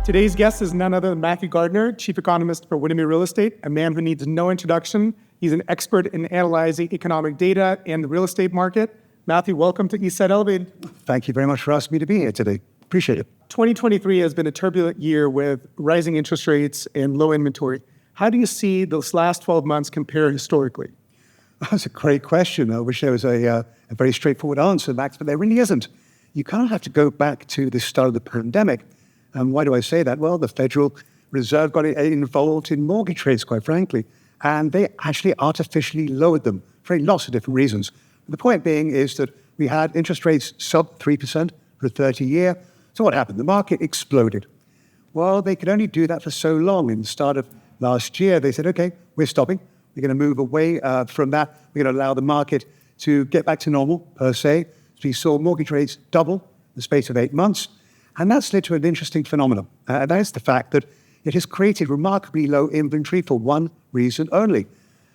Today's guest is none other than Matthew Gardner, Chief Economist for Windermere Real Estate, a man who needs no introduction. He's an expert in analyzing economic data and the real estate market. Matthew, welcome to EASTSIDE Elevated. Thank you very much for asking me to be here today. Appreciate it. 2023 has been a turbulent year with rising interest rates and low inventory. How do you see those last 12 months compare historically? That's a great question. I wish there was a very straightforward answer, Max, but there really isn't. You kind of have to go back to the start of the pandemic. And why do I say that? Well, the Federal Reserve got involved in mortgage rates, quite frankly, and they actually artificially lowered them for lots of different reasons. The point being is that we had interest rates sub 3% for a 30-year. So what happened? The market exploded. Well, they could only do that for so long. In the start of last year, they said, okay, we're stopping. We're going to move away from that. We're going to allow the market to get back to normal, per se. So we saw mortgage rates double in the space of 8 months. And that's led to an interesting phenomenon. And that is the fact that it has created remarkably low inventory for one reason only.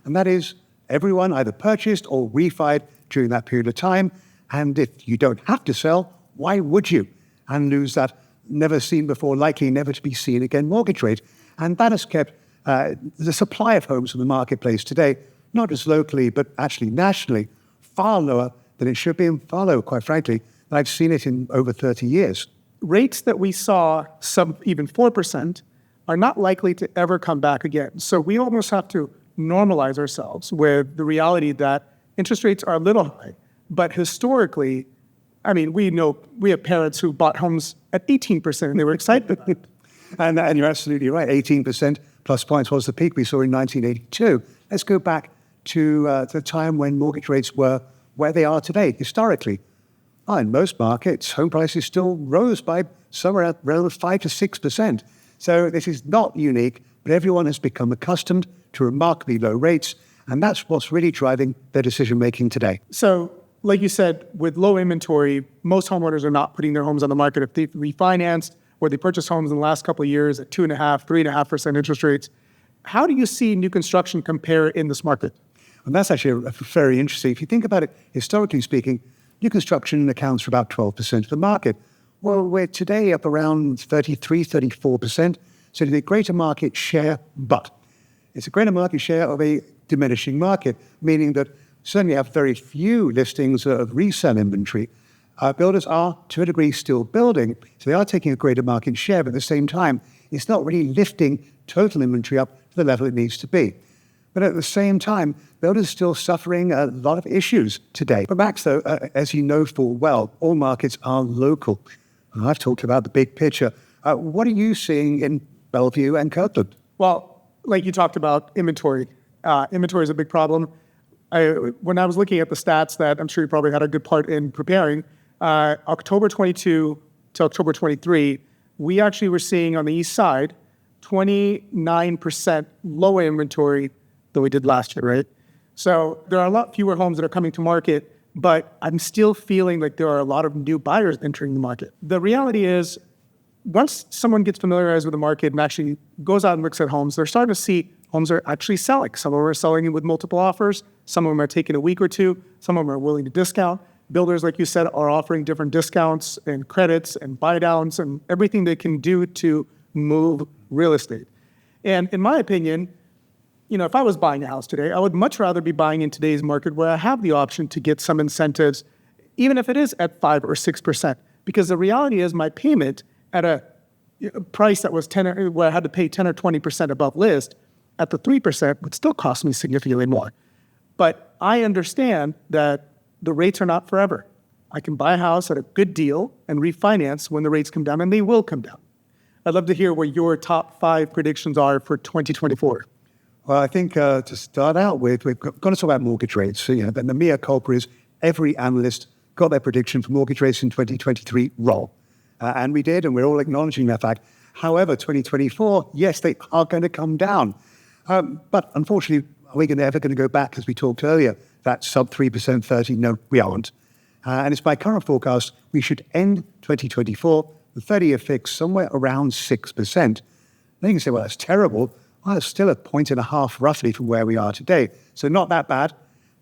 And that is everyone either purchased or refied during that period of time. And if you don't have to sell, why would you? And lose that never seen before, likely never to be seen again mortgage rate. And that has kept the supply of homes in the marketplace today, not just locally, but actually nationally, far lower than it should be, and far lower, quite frankly, than I've seen it in over 30 years. Rates that we saw, sub even 4%, are not likely to ever come back again. So we almost have to normalize ourselves with the reality that interest rates are a little high. But historically, I mean, we have parents who bought homes at 18% and they were excited about it. And you're absolutely right. 18% plus points was the peak we saw in 1982. Let's go back to the time when mortgage rates were where they are today, historically. In most markets, home prices still rose by somewhere around 5 to 6%. So this is not unique, but everyone has become accustomed to remarkably low rates, and that's what's really driving their decision-making today. So, like you said, with low inventory, most homeowners are not putting their homes on the market. If they've refinanced or they purchased homes in the last couple of years at 2.5%, 3.5% interest rates, how do you see new construction compare in this market? And that's actually very interesting. If you think about it, historically speaking, new construction accounts for about 12% of the market. Well, we're today up around 33, 34%. So it's a greater market share, but it's a greater market share of a diminishing market, meaning that certainly have very few listings of resale inventory. Builders are, to a degree, still building. So they are taking a greater market share, but at the same time, it's not really lifting total inventory up to the level it needs to be. But at the same time, builders are still suffering a lot of issues today. But Max, though, as you know full well, all markets are local. I've talked about the big picture. What are you seeing in Bellevue and Kirkland? Well, like you talked about inventory. Inventory is a big problem. When I was looking at the stats that I'm sure you probably had a good part in preparing, October 22 to October 23, we actually were seeing on the east side 29% lower inventory than we did last year, right? So there are a lot fewer homes that are coming to market, but I'm still feeling like there are a lot of new buyers entering the market. The reality is, once someone gets familiarized with the market and actually goes out and looks at homes, they're starting to see homes are actually selling. Some of them are selling with multiple offers. Some of them are taking a week or two. Some of them are willing to discount. Builders, like you said, are offering different discounts and credits and buy downs and everything they can do to move real estate. And in my opinion, if I was buying a house today, I would much rather be buying in today's market where I have the option to get some incentives, even if it is at 5 or 6%. Because the reality is my payment at a price that was where I had to pay 10 or 20% above list, at the 3% would still cost me significantly more. But I understand that the rates are not forever. I can buy a house at a good deal and refinance when the rates come down, and they will come down. I'd love to hear what your top 5 predictions are for 2024. Well, I think to start out with, we've got to talk about mortgage rates. So, the mea culpa is every analyst got their prediction for mortgage rates in 2023 wrong. And we did, and we're all acknowledging that fact. However, 2024, yes, they are going to come down. But unfortunately, are we ever going to go back, as we talked earlier, that sub 3%, 30? No, we aren't. And it's by current forecast, we should end 2024 with 30-year fix somewhere around 6%. Then you can say, well, that's terrible. Well, it's still a 1.5 roughly from where we are today. So not that bad,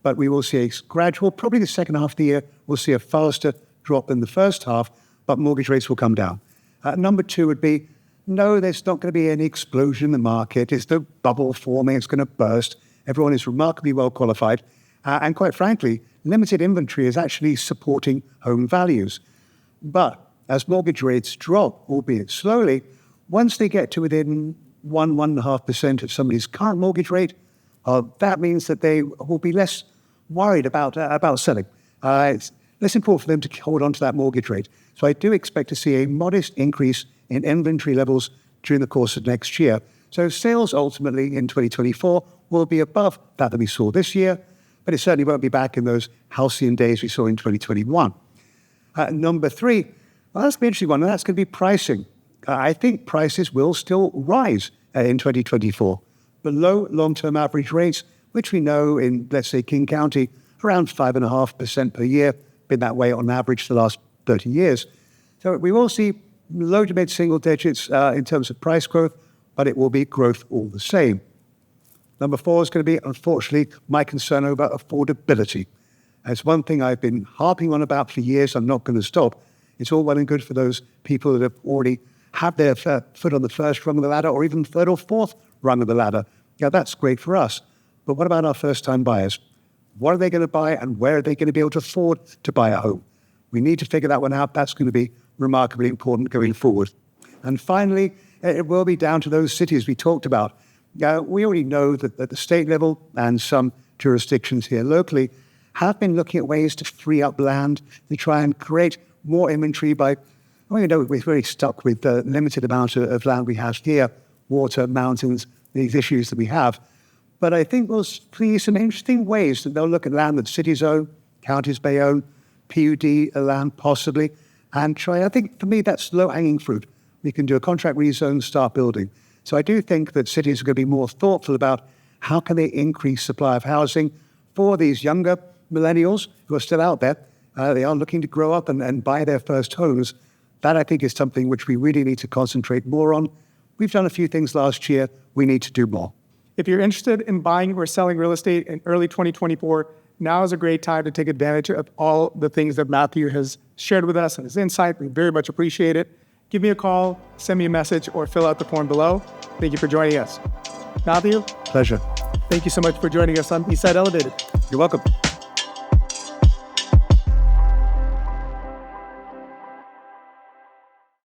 but we will see a gradual, probably the second half of the year, we'll see a faster drop than the first half, but mortgage rates will come down. Number 2 would be no, there's not going to be any explosion in the market. There's no bubble forming. It's going to burst. Everyone is remarkably well qualified. And quite frankly, limited inventory is actually supporting home values. But as mortgage rates drop, albeit slowly, once they get to within 1.5% of somebody's current mortgage rate, that means that they will be less worried about selling. It's less important for them to hold on to that mortgage rate. So I do expect to see a modest increase in inventory levels during the course of next year. So sales ultimately in 2024 will be above that we saw this year, but it certainly won't be back in those halcyon days we saw in 2021. Number three, well, that's an interesting one, and that's going to be pricing. I think prices will still rise in 2024, below long-term average rates, which we know in, let's say, King County, around 5.5% per year, been that way on average for the last 30 years. So we will see low to mid-single digits in terms of price growth, but it will be growth all the same. Number four is going to be, unfortunately, my concern over affordability. That's one thing I've been harping on about for years. I'm not going to stop. It's all well and good for those people that have already had their foot on the first rung of the ladder, or even third or fourth rung of the ladder. Yeah, that's great for us. But what about our first-time buyers? What are they going to buy, and where are they going to be able to afford to buy a home? We need to figure that one out. That's going to be remarkably important going forward. And finally, it will be down to those cities we talked about. We already know that at the state level and some jurisdictions here locally have been looking at ways to free up land to try and create more inventory by, well, you know, we're very stuck with the limited amount of land we have here, water, mountains, these issues that we have. But I think we'll see some interesting ways that they'll look at land that cities own, counties may own, PUD land possibly, and try. I think for me that's low-hanging fruit. We can do a contract rezone, start building. So I do think that cities are going to be more thoughtful about how can they increase supply of housing for these younger millennials who are still out there. They are looking to grow up and buy their first homes. That, I think, is something which we really need to concentrate more on. We've done a few things last year. We need to do more. If you're interested in buying or selling real estate in early 2024, now is a great time to take advantage of all the things that Matthew has shared with us and his insight. We very much appreciate it. Give me a call, send me a message, or fill out the form below. Thank you for joining us. Matthew? Pleasure. Thank you so much for joining us on Eastside Elevated. You're welcome.